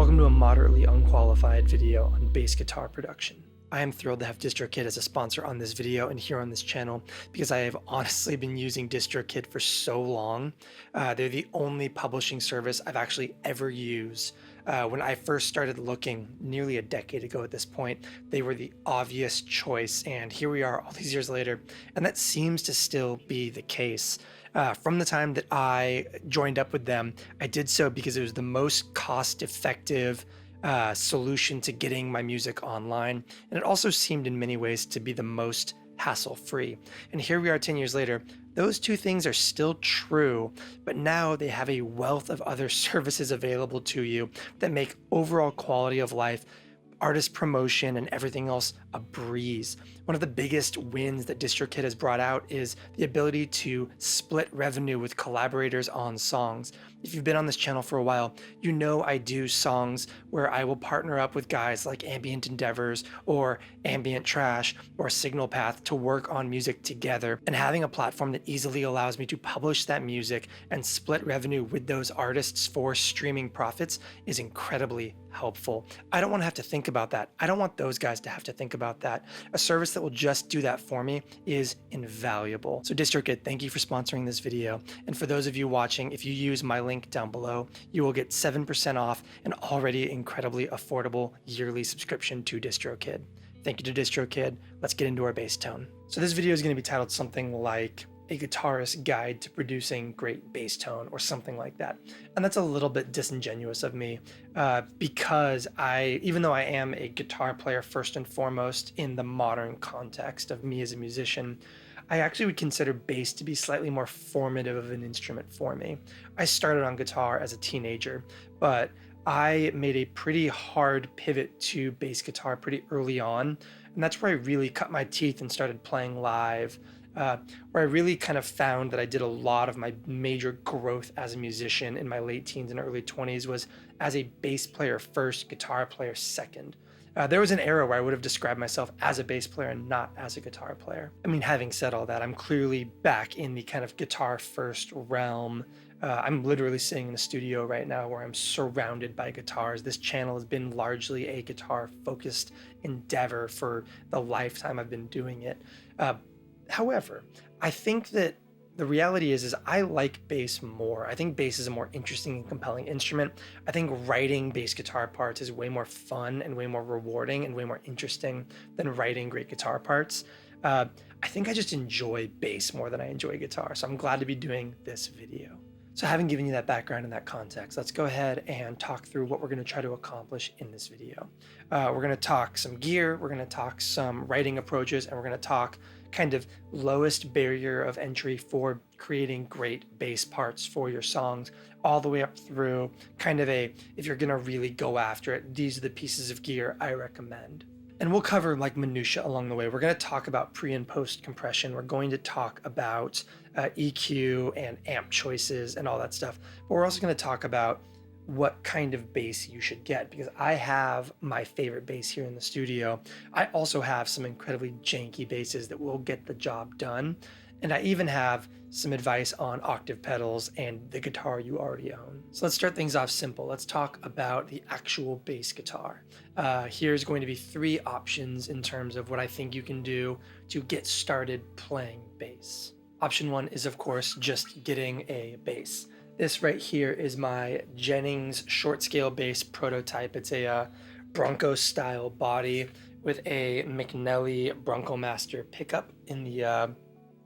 Welcome to a moderately unqualified video on bass guitar production. I am thrilled to have DistroKid as a sponsor on this video and here on this channel because I have honestly been using DistroKid for so long. They're the only publishing service I've actually ever used. When I first started looking nearly a decade ago at this point, they were the obvious choice, and here we are all these years later, and that seems to still be the case. From the time that I joined up with them, I did so because it was the most cost-effective solution to getting my music online, and it also seemed in many ways to be the most hassle-free. And here we are 10 years later. Those two things are still true, but now they have a wealth of other services available to you that make overall quality of life, artist promotion, and everything else a breeze. One of the biggest wins that DistroKid has brought out is the ability to split revenue with collaborators on songs. If you've been on this channel for a while, you know I do songs where I will partner up with guys like Ambient Endeavors or Ambient Trash or Signal Path to work on music together. And having a platform that easily allows me to publish that music and split revenue with those artists for streaming profits is incredibly helpful. I don't want to have to think about that. I don't want those guys to have to think about that. A service that will just do that for me is invaluable. So DistroKid, thank you for sponsoring this video. And for those of you watching, if you use my link down below, you will get 7% off an already incredibly affordable yearly subscription to DistroKid. Thank you to DistroKid. Let's get into our bass tone. So this video is going to be titled something like A Guitarist's Guide to Producing Great Bass Tone or something like that. And that's a little bit disingenuous of me because even though I am a guitar player first and foremost in the modern context of me as a musician, I actually would consider bass to be slightly more formative of an instrument for me. I started on guitar as a teenager, but I made a pretty hard pivot to bass guitar pretty early on, and that's where I really cut my teeth and started playing live. Where I really kind of found that I did a lot of my major growth as a musician in my late teens and early 20s was as a bass player first, guitar player second. There was an era where I would have described myself as a bass player and not as a guitar player. I mean, having said all that, I'm clearly back in the kind of guitar first realm. I'm literally sitting in a studio right now where I'm surrounded by guitars. This channel has been largely a guitar focused endeavor for the lifetime I've been doing it. However, I think that the reality is I like bass more. I think bass is a more interesting and compelling instrument. I think writing bass guitar parts is way more fun and way more rewarding and way more interesting than writing great guitar parts. I think I just enjoy bass more than I enjoy guitar, so I'm glad to be doing this video. So having given you that background and that context, let's go ahead and talk through what we're going to try to accomplish in this video. We're going to talk some gear, we're going to talk some writing approaches, and we're going to talk kind of lowest barrier of entry for creating great bass parts for your songs, all the way up through kind of if you're going to really go after it, these are the pieces of gear I recommend. And we'll cover like minutia along the way. We're going to talk about pre and post compression. We're going to talk about EQ and amp choices and all that stuff. But we're also going to talk about what kind of bass you should get, because I have my favorite bass here in the studio. I also have some incredibly janky basses that will get the job done. And I even have some advice on octave pedals and the guitar you already own. So let's start things off simple. Let's talk about the actual bass guitar. Here's going to be 3 options in terms of what I think you can do to get started playing bass. Option 1 is, of course, just getting a bass. This right here is my Jennings short scale bass prototype. It's a Bronco style body with a McNelly Bronco Master pickup in the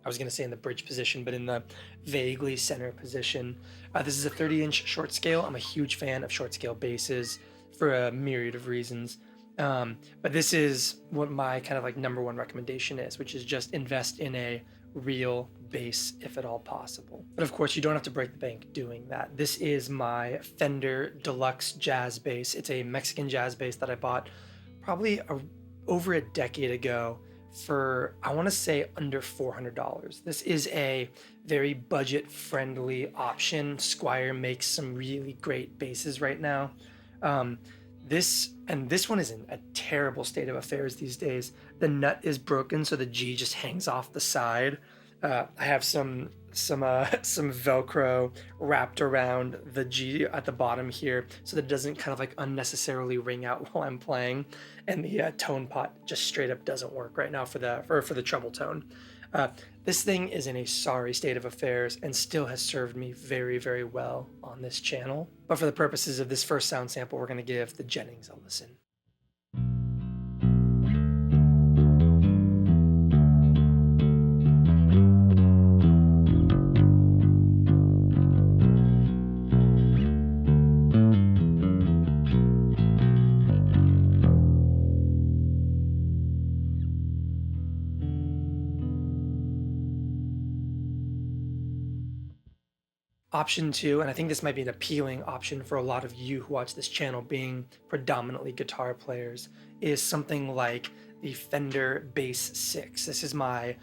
I was going to say in the bridge position, but in the vaguely center position. This is a 30-inch short scale. I'm a huge fan of short scale basses for a myriad of reasons. But this is what my kind of like #1 recommendation is, which is just invest in a real bass if at all possible. But of course, you don't have to break the bank doing that. This is my Fender Deluxe Jazz Bass. It's a Mexican jazz bass that I bought probably over a decade ago for, I want to say, under $400. This is a very budget-friendly option. Squier makes some really great basses right now. This one is in a terrible state of affairs these days. The nut is broken, so the G just hangs off the side. I have some some Velcro wrapped around the G at the bottom here so that it doesn't kind of like unnecessarily ring out while I'm playing, and the tone pot just straight up doesn't work right now for the treble tone. This thing is in a sorry state of affairs and still has served me very, very well on this channel. But for the purposes of this first sound sample, we're going to give the Jennings a listen. Option 2, and I think this might be an appealing option for a lot of you who watch this channel being predominantly guitar players, is something like the Fender Bass 6. This is my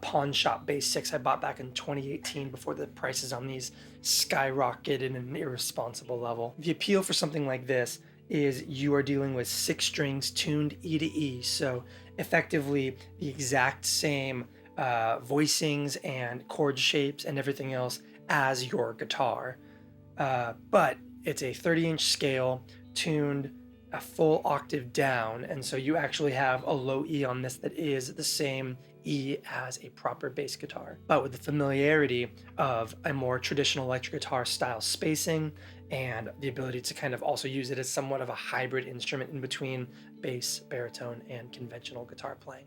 pawn shop Bass 6 I bought back in 2018 before the prices on these skyrocketed in an irresponsible level. The appeal for something like this is you are dealing with 6 strings tuned E to E, so effectively the exact same voicings and chord shapes and everything else as your guitar, but it's a 30-inch scale tuned a full octave down, and so you actually have a low E on this that is the same E as a proper bass guitar, but with the familiarity of a more traditional electric guitar style spacing and the ability to kind of also use it as somewhat of a hybrid instrument in between bass, baritone, and conventional guitar playing.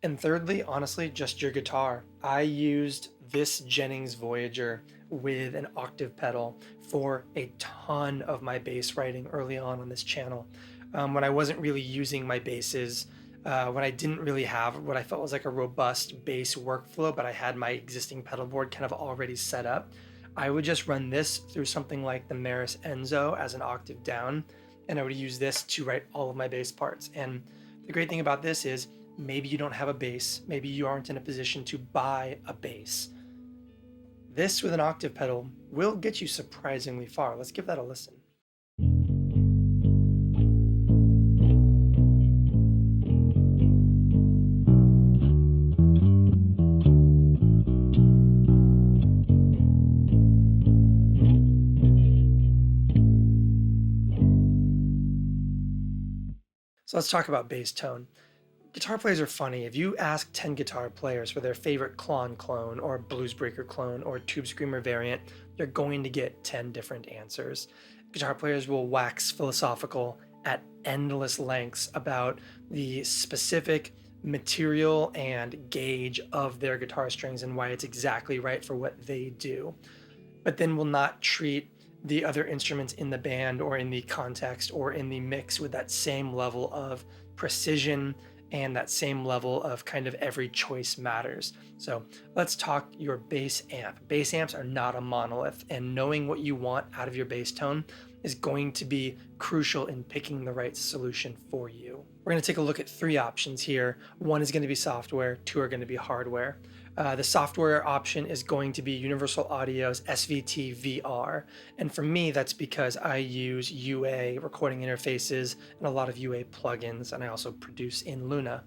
And thirdly, honestly, just your guitar. I used this Jennings Voyager with an octave pedal for a ton of my bass writing early on this channel. When I wasn't really using my basses, when I didn't really have what I felt was like a robust bass workflow, but I had my existing pedal board kind of already set up, I would just run this through something like the Maris Enzo as an octave down, and I would use this to write all of my bass parts. And the great thing about this is maybe you don't have a bass, maybe you aren't in a position to buy a bass. This with an octave pedal will get you surprisingly far. Let's give that a listen. So let's talk about bass tone. Guitar players are funny. If you ask 10 guitar players for their favorite Klon clone or Bluesbreaker clone or Tube Screamer variant, you're going to get 10 different answers. Guitar players will wax philosophical at endless lengths about the specific material and gauge of their guitar strings and why it's exactly right for what they do, but then will not treat the other instruments in the band or in the context or in the mix with that same level of precision and that same level of kind of every choice matters. So let's talk your bass amp. Bass amps are not a monolith, and knowing what you want out of your bass tone is going to be crucial in picking the right solution for you. We're going to take a look at 3 options here. 1 is going to be software, 2 are going to be hardware. The software option is going to be UniversalAudio's SVT-VR, and for me that's because I use UA recording interfaces and a lot of UA plugins, and I also produce in Luna.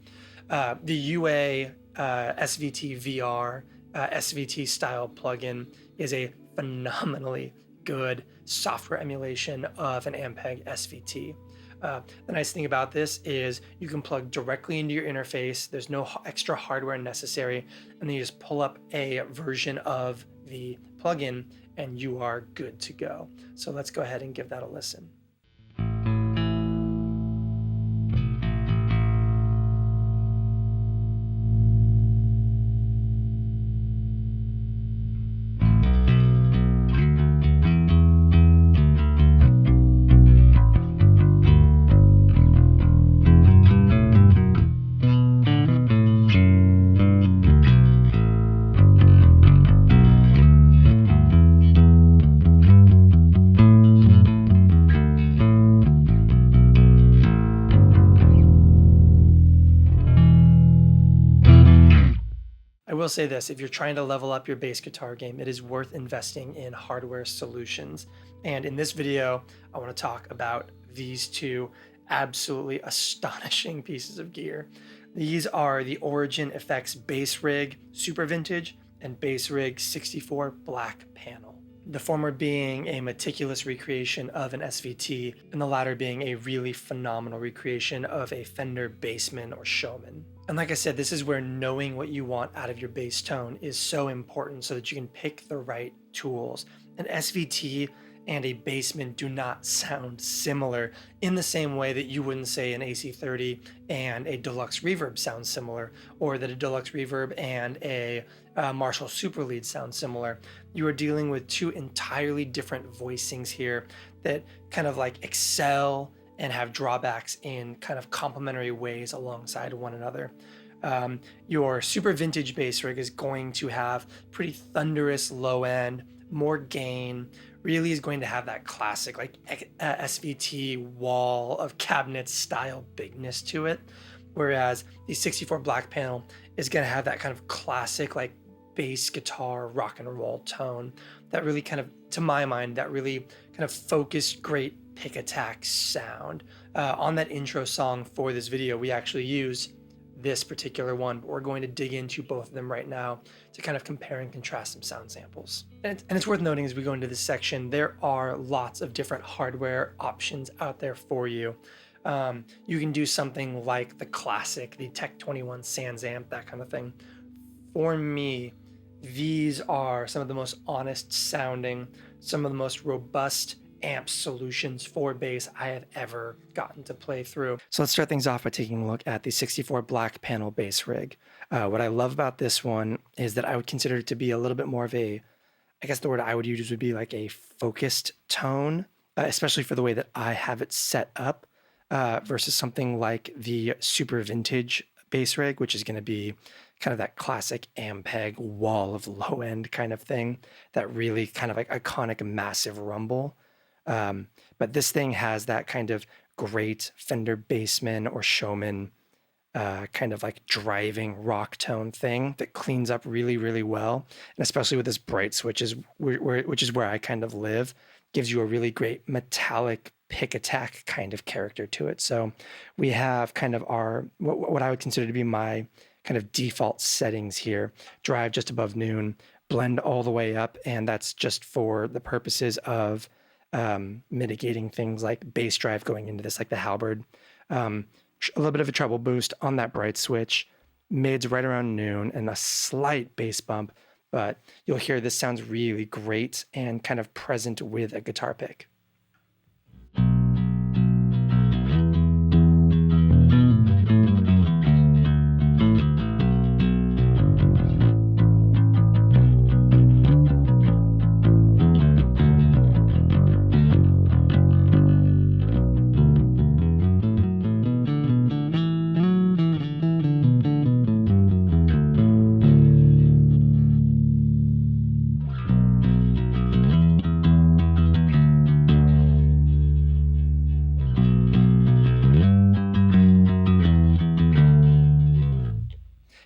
The UA SVT-VR SVT style plugin is a phenomenally good software emulation of an Ampeg SVT. The nice thing about this is you can plug directly into your interface. There's no extra hardware necessary, and then you just pull up a version of the plugin and you are good to go. So let's go ahead and give that a listen. will say this, if you're trying to level up your bass guitar game, it is worth investing in hardware solutions. And in this video, I want to talk about these two absolutely astonishing pieces of gear. These are the Origin Effects Bass Rig Super Vintage and Bass Rig 64 Black Panel. The former being a meticulous recreation of an SVT, and the latter being a really phenomenal recreation of a Fender Bassman or Showman. And like I said, this is where knowing what you want out of your bass tone is so important so that you can pick the right tools. An SVT and a Bassman do not sound similar in the same way that you wouldn't say an AC30 and a Deluxe Reverb sound similar, or that a Deluxe Reverb and a Marshall Super Lead sound similar. You are dealing with two entirely different voicings here that kind of like excel and have drawbacks in kind of complementary ways alongside one another. Your Super Vintage bass rig is going to have pretty thunderous low end, more gain, really is going to have that classic like SVT wall of cabinets style bigness to it. Whereas the 64 Black Panel is going to have that kind of classic like bass guitar rock and roll tone that really kind of, to my mind, that really kind of focused great pick attack sound. On that intro song for this video, we actually use this particular one, but we're going to dig into both of them right now to kind of compare and contrast some sound samples. And it's worth noting as we go into this section, there are lots of different hardware options out there for you. You can do something like the classic, the Tech 21 Sans Amp, that kind of thing. For me, these are some of the most honest sounding, some of the most robust amp solutions for bass I have ever gotten to play through. So let's start things off by taking a look at the 64 Black Panel bass rig. What I love about this one is that I would consider it to be a little bit more of a, I guess the word I would use would be like a focused tone, especially for the way that I have it set up, versus something like the Super Vintage bass rig, which is going to be kind of that classic Ampeg wall of low end kind of thing, that really kind of like iconic massive rumble. But this thing has that kind of great Fender Bassman or Showman kind of like driving rock tone thing that cleans up really, really well. And especially with this bright switch, which is where I kind of live, gives you a really great metallic pick attack kind of character to it. So we have kind of our, what I would consider to be my kind of default settings here: drive just above noon, blend all the way up, and that's just for the purposes of mitigating things like bass drive going into this, like the Halberd. A little bit of a treble boost on that bright switch, mids right around noon, and a slight bass bump, but you'll hear this sounds really great and kind of present with a guitar pick.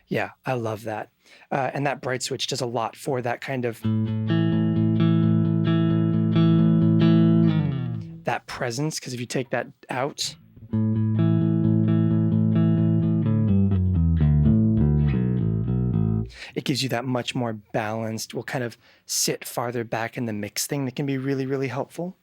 Yeah, I love that. And that bright switch does a lot for that kind of, that presence, because if you take that out, it gives you that much more balanced, will kind of sit farther back in the mix thing that can be really, really helpful.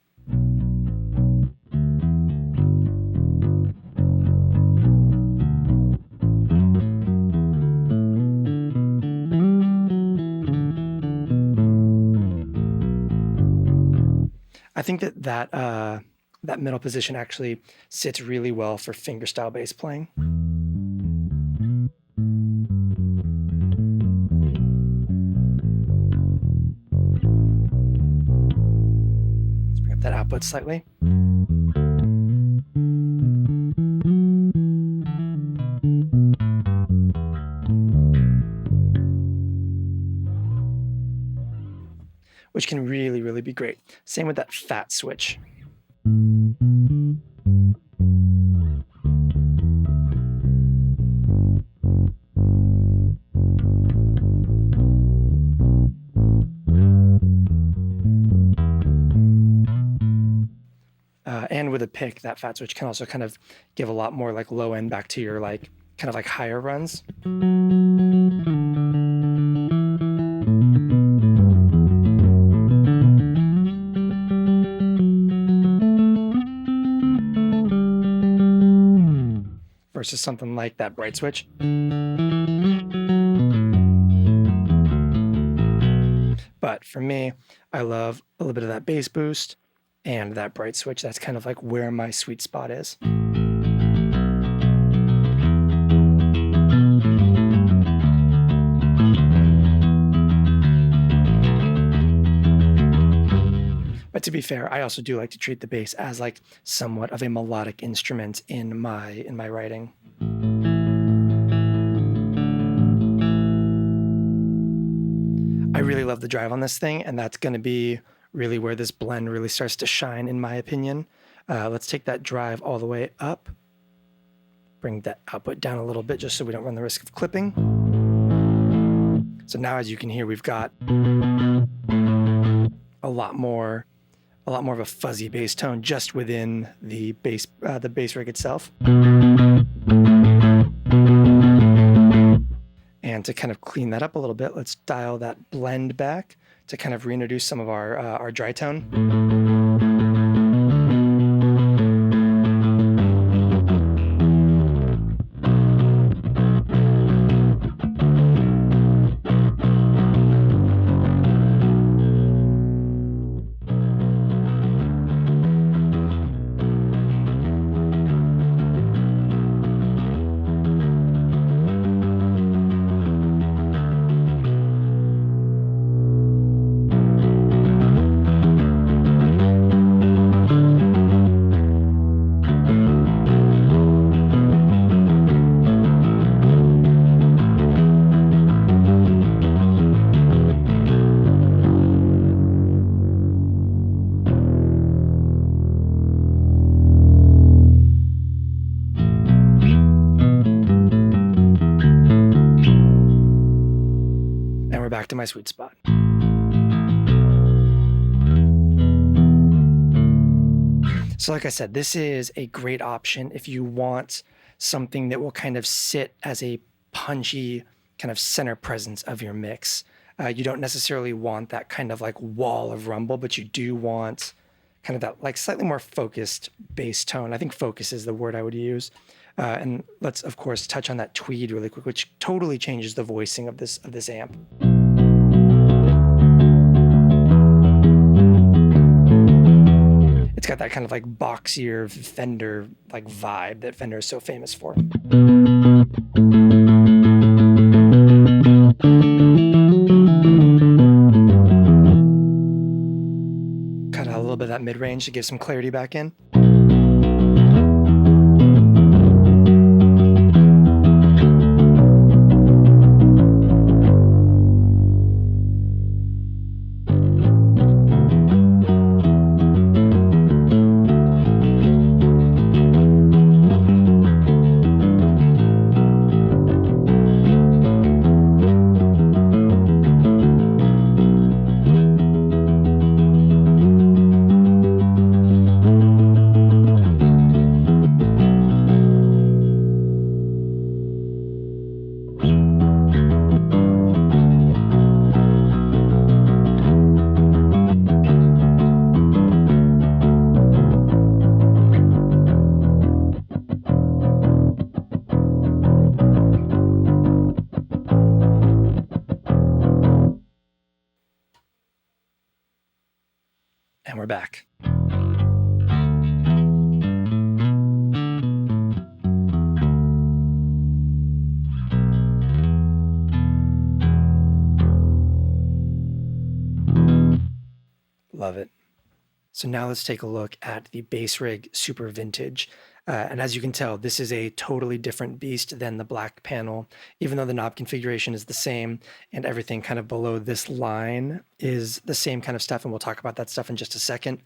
I think that middle position actually sits really well for fingerstyle bass playing. Let's bring up that output slightly. Which can really, really be great. Same with that fat switch. And with a pick, that fat switch can also kind of give a lot more like low end back to your like kind of like higher runs. Versus something like that bright switch. But for me, I love a little bit of that bass boost and that bright switch. That's kind of like where my sweet spot is. But to be fair, I also do like to treat the bass as like somewhat of a melodic instrument in my writing. I really love the drive on this thing, and that's going to be really where this blend really starts to shine, in my opinion. Let's take that drive all the way up. Bring that output down a little bit just so we don't run the risk of clipping. So now, as you can hear, we've got a lot more of a fuzzy bass tone just within the bass rig itself. And to kind of clean that up a little bit, let's dial that blend back to kind of reintroduce some of our dry tone. Back to my sweet spot. So like I said, this is a great option if you want something that will kind of sit as a punchy kind of center presence of your mix. You don't necessarily want that kind of like wall of rumble, but you do want kind of that like slightly more focused bass tone. I think focus is the word I would use. And let's of course touch on that tweed really quick, which totally changes the voicing of this amp. It's got that kind of like boxier Fender like vibe that Fender is so famous for. Cut out a little bit of that mid-range to give some clarity back in. And we're back. Love it. So now let's take a look at the BassRig Super Vintage. And as you can tell, this is a totally different beast than the black panel, even though the knob configuration is the same and everything kind of below this line is the same kind of stuff. And we'll talk about that stuff in just a second.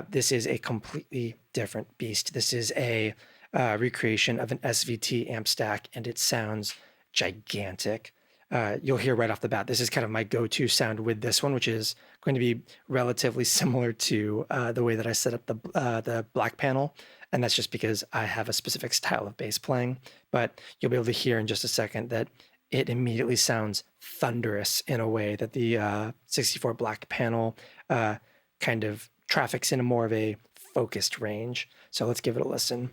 This is a completely different beast. This is a recreation of an SVT amp stack, and it sounds gigantic. you'll hear right off the bat, this is kind of my go-to sound with this one, which is going to be relatively similar to the way that I set up the black panel. And that's just because I have a specific style of bass playing. But you'll be able to hear in just a second that it immediately sounds thunderous in a way that the 64 black panel kind of traffics in a more of a focused range. So let's give it a listen.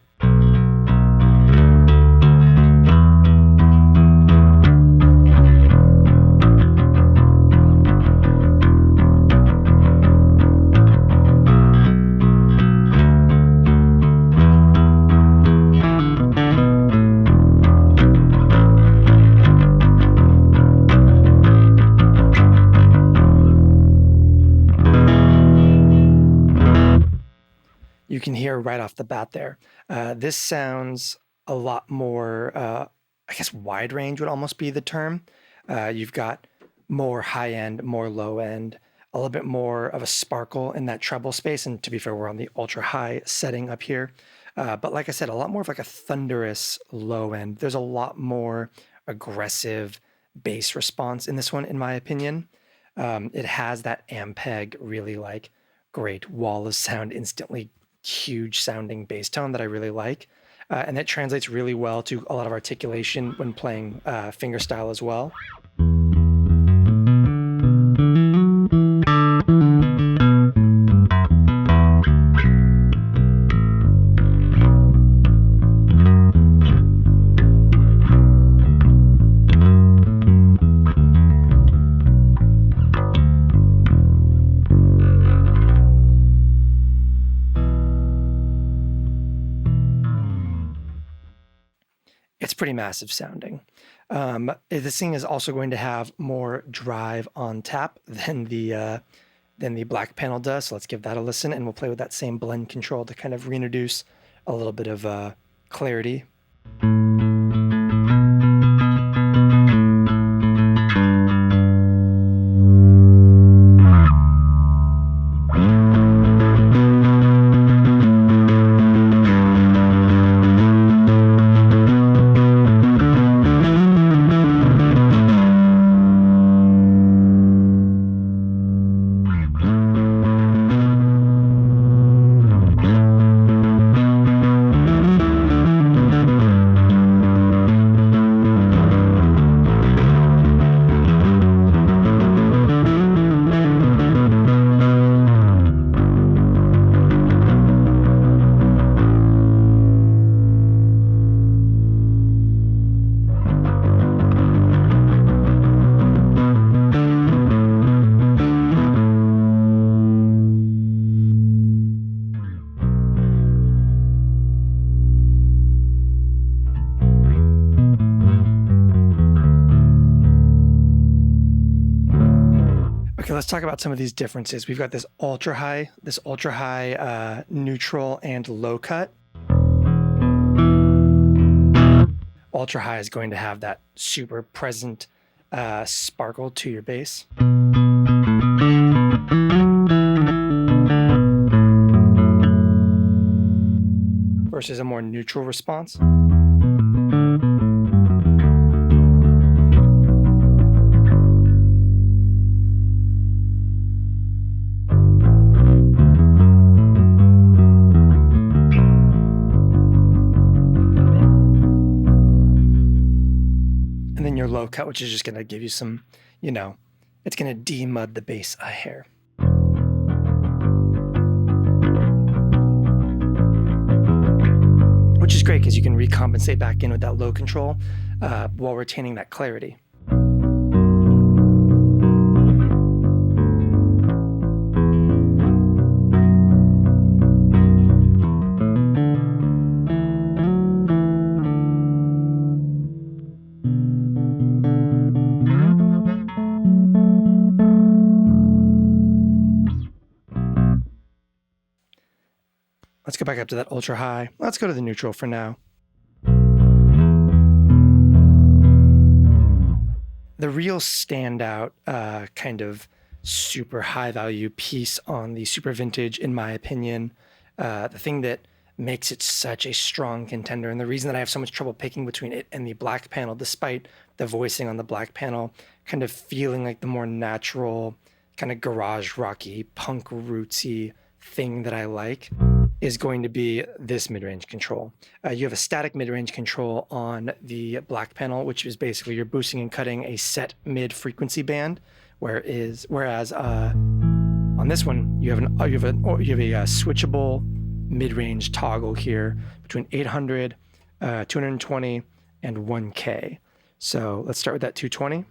You can hear right off the bat there. This sounds a lot more, I guess wide range would almost be the term. You've got more high end, more low end, a little bit more of a sparkle in that treble space. And to be fair, we're on the ultra high setting up here. But like I said, a lot more of like a thunderous low end. There's a lot more aggressive bass response in this one, in my opinion. It has that Ampeg really like great wall of sound, instantly huge sounding bass tone that I really like. And that translates really well to a lot of articulation when playing fingerstyle as well. It's pretty massive sounding. This thing is also going to have more drive on tap than the black panel does. So let's give that a listen, and we'll play with that same blend control to kind of reintroduce a little bit of clarity. Okay, let's talk about some of these differences. We've got this ultra high neutral and low cut. Ultra high is going to have that super present sparkle to your bass. Versus a more neutral response. And then your low cut, which is just going to give you some, it's going to de-mud the bass a hair. Which is great because you can recompensate back in with that low control while retaining that clarity. Let's go back up to that ultra high. Let's go to the neutral for now. The real standout kind of super high value piece on the super vintage, in my opinion, the thing that makes it such a strong contender. And the reason that I have so much trouble picking between it and the black panel, despite the voicing on the black panel kind of feeling like the more natural, kind of garage rocky, punk rootsy thing that I like, is going to be this mid-range control. You have a static mid-range control on the black panel, which is basically you're boosting and cutting a set mid-frequency band, whereas on this one you have a switchable mid-range toggle here between 800, 220, and 1K. So let's start with that 220.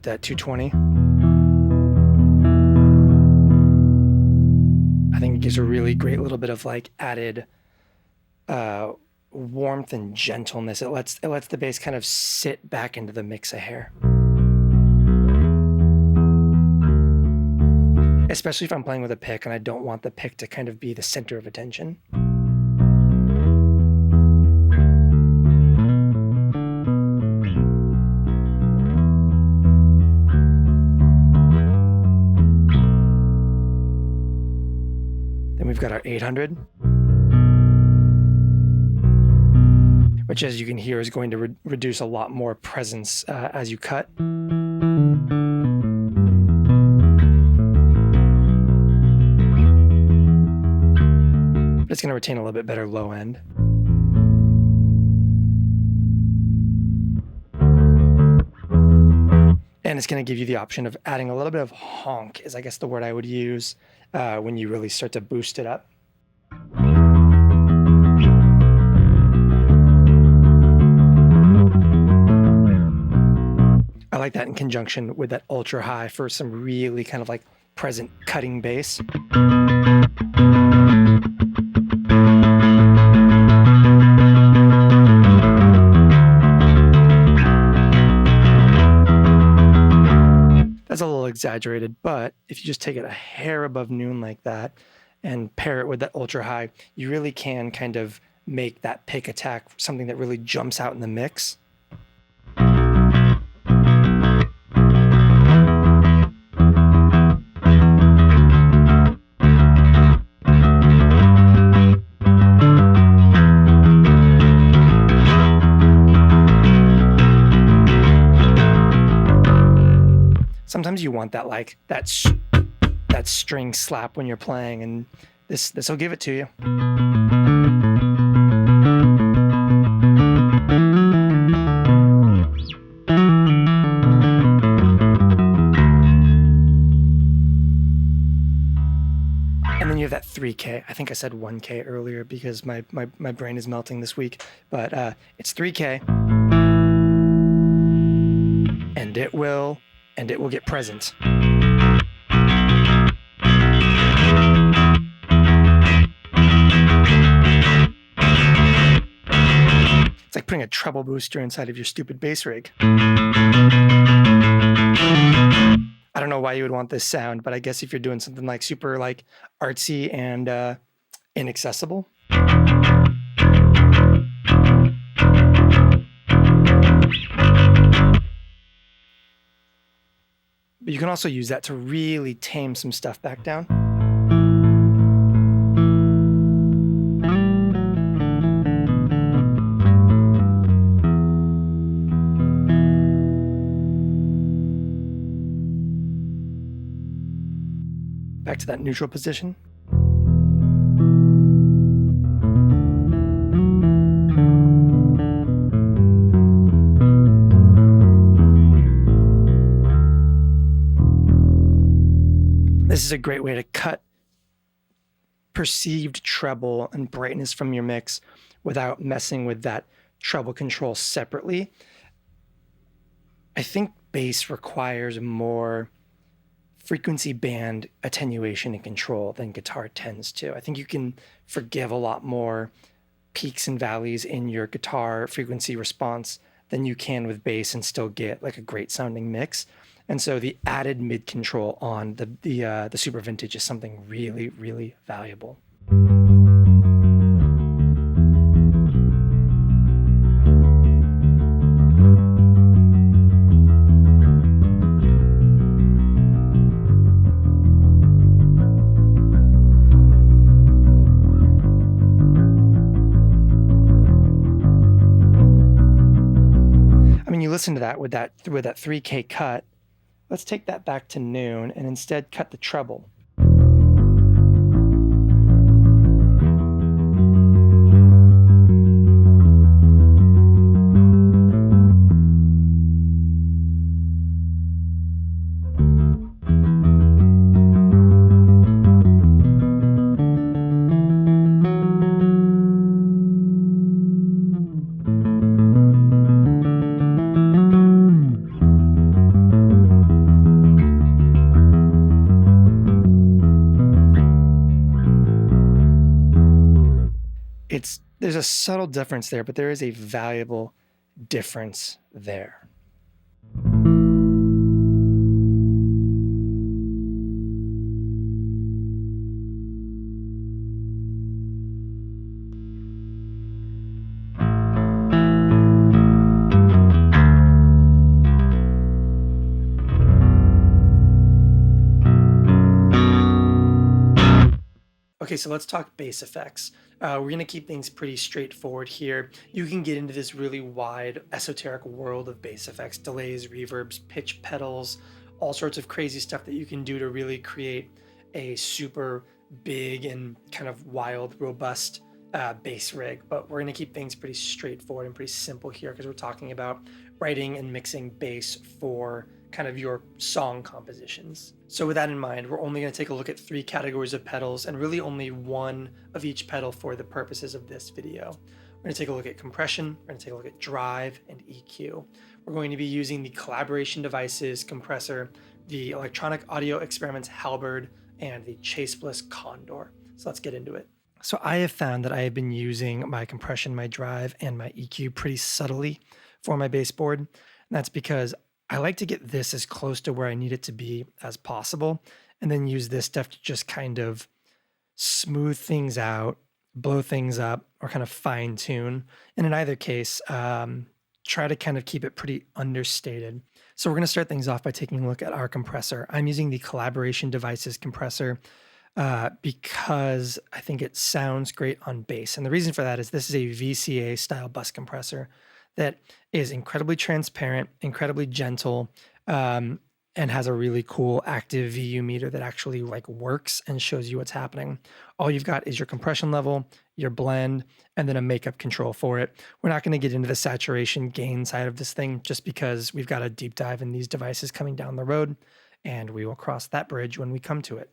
That 220. I think it gives a really great little bit of like added warmth and gentleness. It lets the bass kind of sit back into the mix a hair. Especially if I'm playing with a pick and I don't want the pick to kind of be the center of attention. We've got our 800, which, as you can hear, is going to reduce a lot more presence as you cut. But it's going to retain a little bit better low end. And it's going to give you the option of adding a little bit of honk, is I guess the word I would use when you really start to boost it up. I like that in conjunction with that ultra high for some really kind of like present cutting bass. That's a little exaggerated, but if you just take it a hair above noon like that and pair it with that ultra high, you really can kind of make that pick attack something that really jumps out in the mix. Sometimes you want that like that string slap when you're playing, and this will give it to you. And then you have that 3K. I think I said 1K earlier because my brain is melting this week, but it's 3K, and it will get present. It's like putting a treble booster inside of your stupid bass rig. I don't know why you would want this sound, but I guess if you're doing something like super like artsy and inaccessible. But you can also use that to really tame some stuff back down. Back to that neutral position. This is a great way to cut perceived treble and brightness from your mix without messing with that treble control separately. I think bass requires more frequency band attenuation and control than guitar tends to. I think you can forgive a lot more peaks and valleys in your guitar frequency response than you can with bass and still get like a great sounding mix. And so the added mid control on the Super Vintage is something really, really valuable. I mean, you listen to that with that 3K cut. Let's take that back to noon and instead cut the treble. There's a subtle difference there, but there is a valuable difference there. Okay, so let's talk bass effects. We're going to keep things pretty straightforward here. You can get into this really wide, esoteric world of bass effects, delays, reverbs, pitch pedals, all sorts of crazy stuff that you can do to really create a super big and kind of wild, robust bass rig. But we're going to keep things pretty straightforward and pretty simple here because we're talking about writing and mixing bass for kind of your song compositions. So with that in mind, we're only going to take a look at 3 categories of pedals and really only one of each pedal for the purposes of this video. We're going to take a look at compression, we're going to take a look at drive and EQ. We're going to be using the collaboration devices compressor, the Electronic Audio Experiments Halberd, and the ChaseBlissAudio Condor. So let's get into it. So I have found that I have been using my compression, my drive, and my EQ pretty subtly for my bass board. And that's because I like to get this as close to where I need it to be as possible, and then use this stuff to just kind of smooth things out, blow things up, or kind of fine tune. And in either case, try to kind of keep it pretty understated. So we're going to start things off by taking a look at our compressor. I'm using the Collaboration Devices compressor because I think it sounds great on bass. And the reason for that is this is a VCA style bus compressor that is incredibly transparent, incredibly gentle, and has a really cool active VU meter that actually like works and shows you what's happening. All you've got is your compression level, your blend, and then a makeup control for it. We're not going to get into the saturation gain side of this thing just because we've got a deep dive in these devices coming down the road, and we will cross that bridge when we come to it.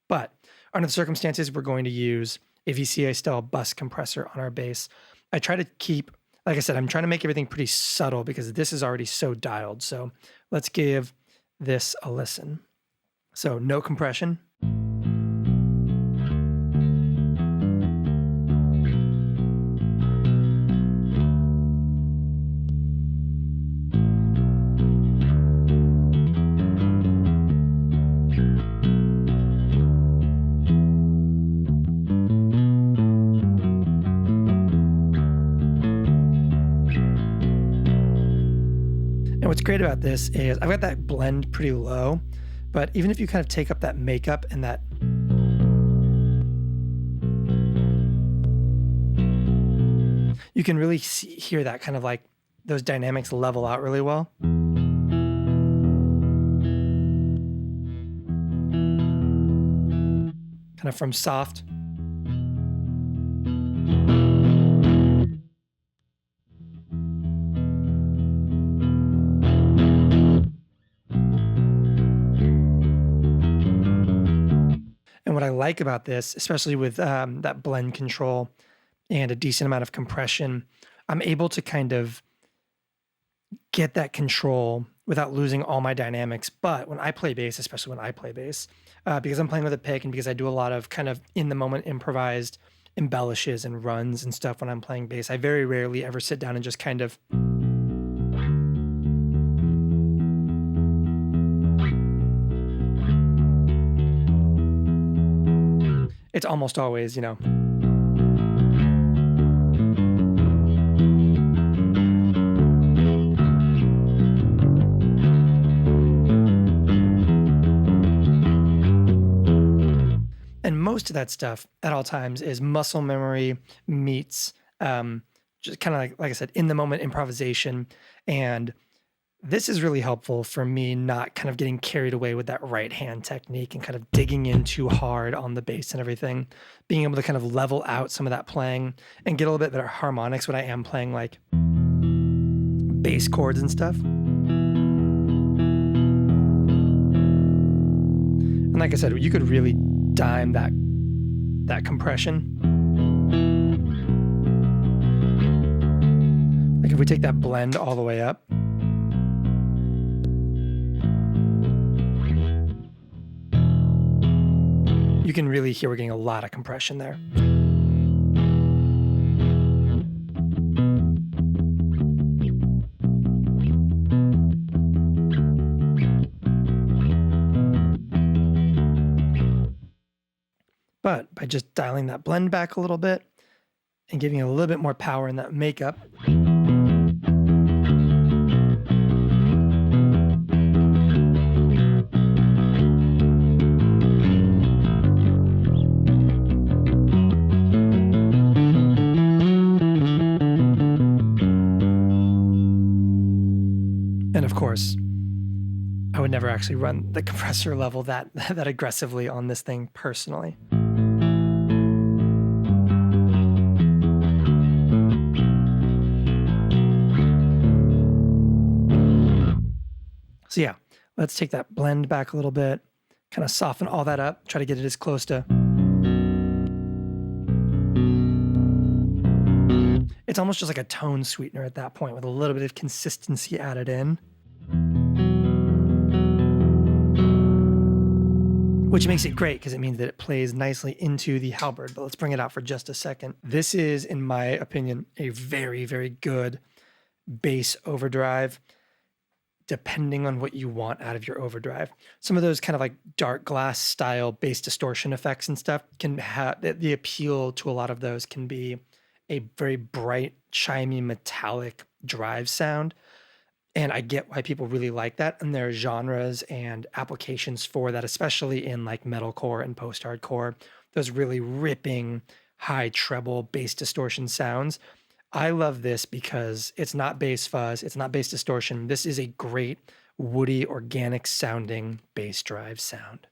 But under the circumstances, we're going to use a VCA style bus compressor on our bass. I try to keep, like I said, I'm trying to make everything pretty subtle because this is already so dialed. So let's give this a listen. So no compression. What's great about this is I've got that blend pretty low, but even if you kind of take up that makeup and that you can really hear that kind of like those dynamics level out really well. Kind of from soft And what I like about this, especially with that blend control and a decent amount of compression, I'm able to kind of get that control without losing all my dynamics. But when I play bass, especially when I play bass, because I'm playing with a pick and because I do a lot of kind of in the moment improvised embellishes and runs and stuff when I'm playing bass, I very rarely ever sit down and just kind of it's almost always, you know, and most of that stuff at all times is muscle memory meets just kind of like I said, in the moment improvisation. And this is really helpful for me not kind of getting carried away with that right hand technique and kind of digging in too hard on the bass and everything. Being able to kind of level out some of that playing and get a little bit better harmonics when I am playing like bass chords and stuff. And like I said, you could really dime that compression. Like if we take that blend all the way up, you can really hear we're getting a lot of compression there. But by just dialing that blend back a little bit and giving it a little bit more power in that makeup, and of course, I would never actually run the compressor level that aggressively on this thing personally. So yeah, let's take that blend back a little bit, kind of soften all that up, try to get it as close to... It's almost just like a tone sweetener at that point with a little bit of consistency added in. Which makes it great because it means that it plays nicely into the Halberd, but let's bring it out for just a second. This is, in my opinion, a very, very good bass overdrive, depending on what you want out of your overdrive. Some of those kind of like dark glass style bass distortion effects and stuff can have, the appeal to a lot of those can be a very bright, chimey, metallic drive sound. And I get why people really like that. And there are genres and applications for that, especially in like metalcore and post-hardcore, those really ripping, high treble bass distortion sounds. I love this because it's not bass fuzz, it's not bass distortion. This is a great, woody, organic sounding bass drive sound.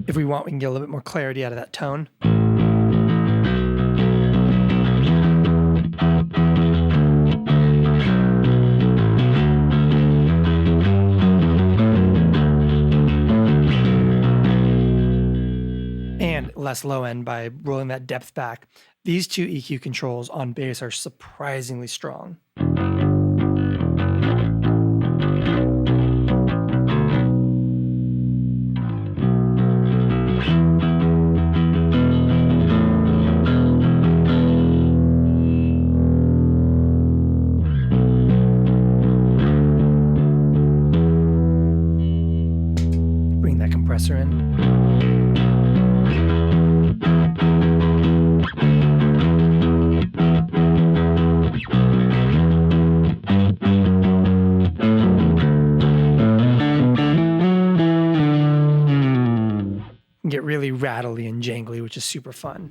If we want, we can get a little bit more clarity out of that tone. And less low end by rolling that depth back. These two EQ controls on bass are surprisingly strong. Bring that compressor in. Get really rattly and jangly, which is super fun.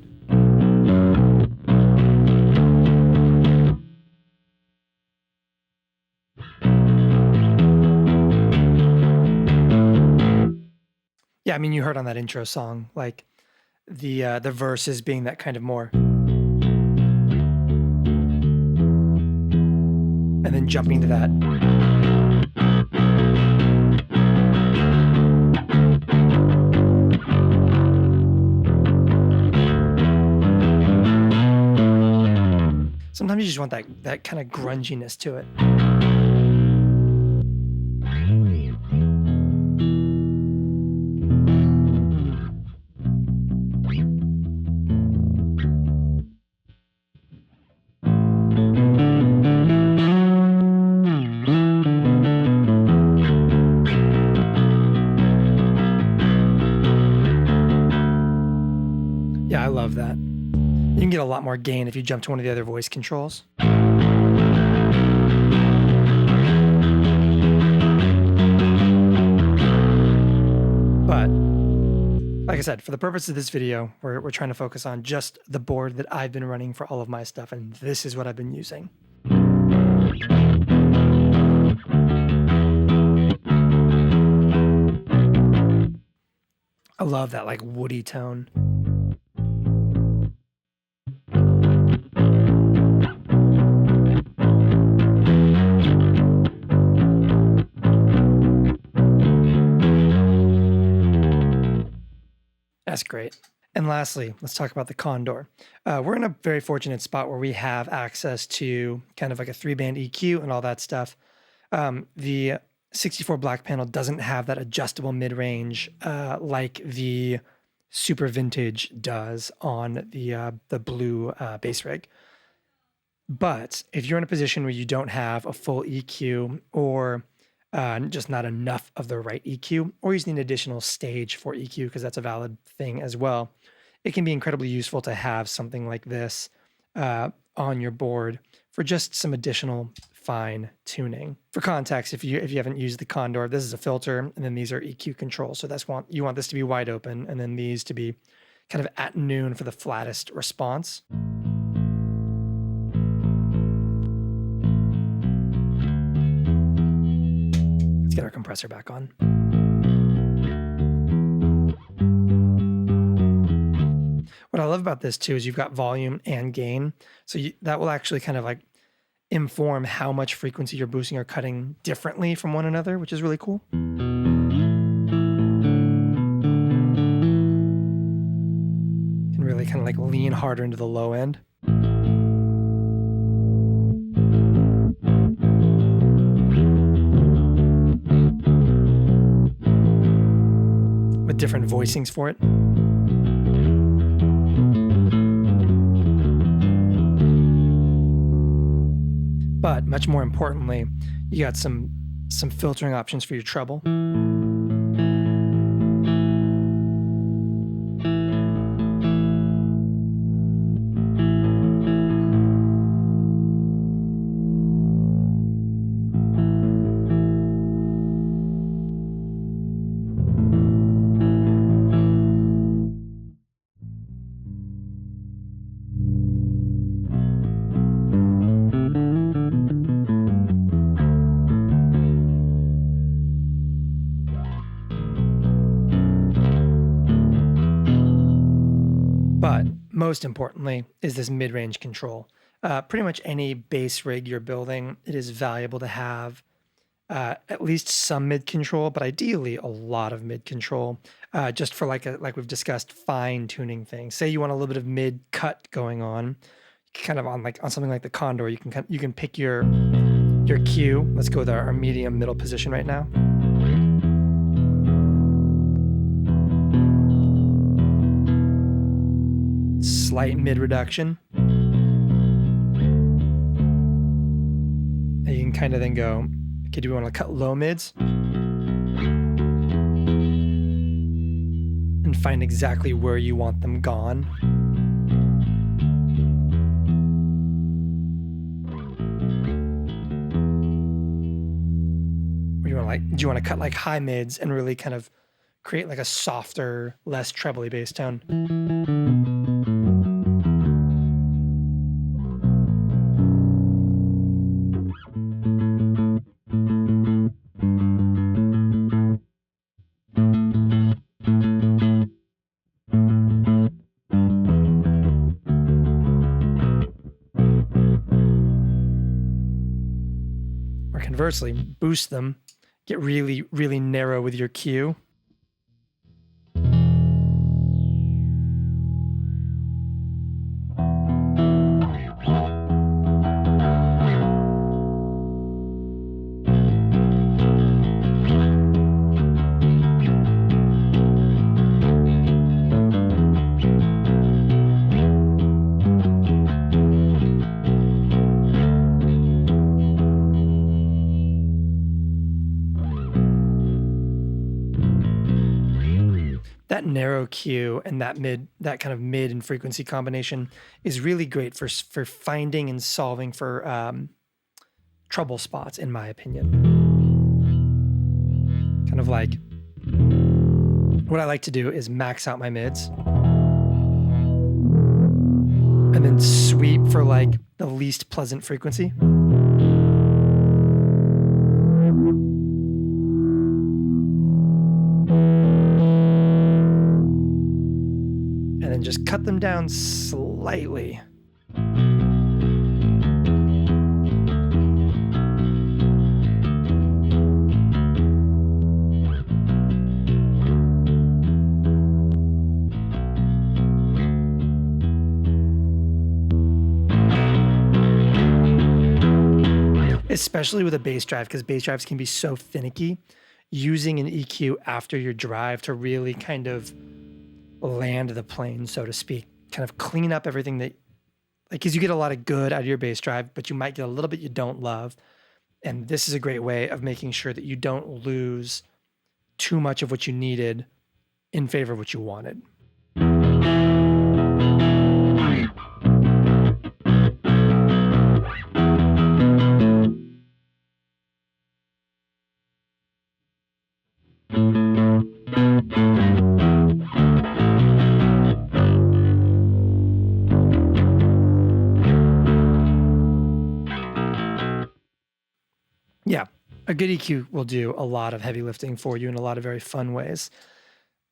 Yeah, I mean, you heard on that intro song, like the verses being that kind of more and then jumping to that. Sometimes you just want that kind of grunginess to it. Yeah, I love that. You can get a lot more gain if you jump to one of the other voice controls. But, like I said, for the purpose of this video, we're trying to focus on just the board that I've been running for all of my stuff, and this is what I've been using. I love that, like, woody tone. That's great. And lastly, let's talk about the Condor. We're in a very fortunate spot where we have access to kind of like a 3-band EQ and all that stuff. The 64 black panel doesn't have that adjustable mid-range like the Super Vintage does on the blue bass rig. But if you're in a position where you don't have a full EQ or just not enough of the right EQ, or you just need an additional stage for EQ, because that's a valid thing as well, it can be incredibly useful to have something like this on your board for just some additional fine tuning. For context, if you haven't used the Condor, this is a filter, and then these are EQ controls. So you want this to be wide open, and then these to be kind of at noon for the flattest response. Let's get our compressor back on. What I love about this too is you've got volume and gain. So that will actually kind of like inform how much frequency you're boosting or cutting differently from one another, which is really cool. You can really kind of like lean harder into the low end. With different voicings for it. But much more importantly, you got some filtering options for your treble. But most importantly is this mid-range control. Pretty much any bass rig you're building, it is valuable to have at least some mid control, but ideally a lot of mid control, just for like we've discussed, fine tuning things. Say you want a little bit of mid cut going on, kind of on something like the Condor, you can pick your cue. Let's go with our medium middle position right now. Slight mid reduction. And you can kind of then go, okay, do we want to cut low mids? And find exactly where you want them gone. Or do you want to cut like high mids and really kind of create like a softer, less trebly bass tone? conversely, boost them, get really, really narrow with your cue. That narrow cue and that kind of mid and frequency combination is really great for finding and solving for trouble spots, in my opinion. Kind of like, what I like to do is max out my mids and then sweep for like the least pleasant frequency. And then just cut them down slightly. Especially with a bass drive, because bass drives can be so finicky. Using an EQ after your drive to really kind of land the plane, so to speak, kind of clean up everything that, like, because you get a lot of good out of your bass drive, but you might get a little bit you don't love. And this is a great way of making sure that you don't lose too much of what you needed in favor of what you wanted. Yeah, a good EQ will do a lot of heavy lifting for you in a lot of very fun ways.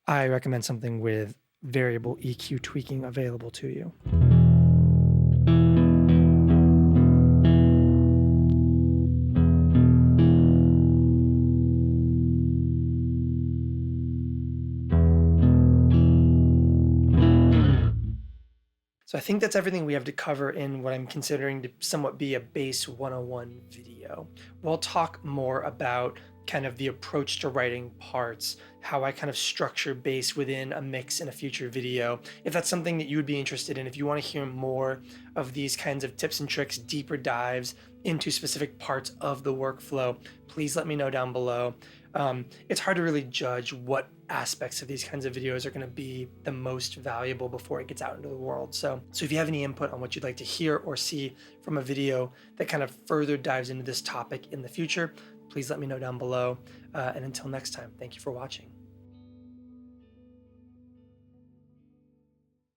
I recommend something with variable EQ tweaking available to you. So I think that's everything we have to cover in what I'm considering to somewhat be a Bass 101 video. We'll talk more about kind of the approach to writing parts, how I kind of structure bass within a mix in a future video. If that's something that you would be interested in, if you want to hear more of these kinds of tips and tricks, deeper dives into specific parts of the workflow, please let me know down below. It's hard to really judge what aspects of these kinds of videos are going to be the most valuable before it gets out into the world. So if you have any input on what you'd like to hear or see from a video that kind of further dives into this topic in the future, please let me know down below. And until next time, thank you for watching.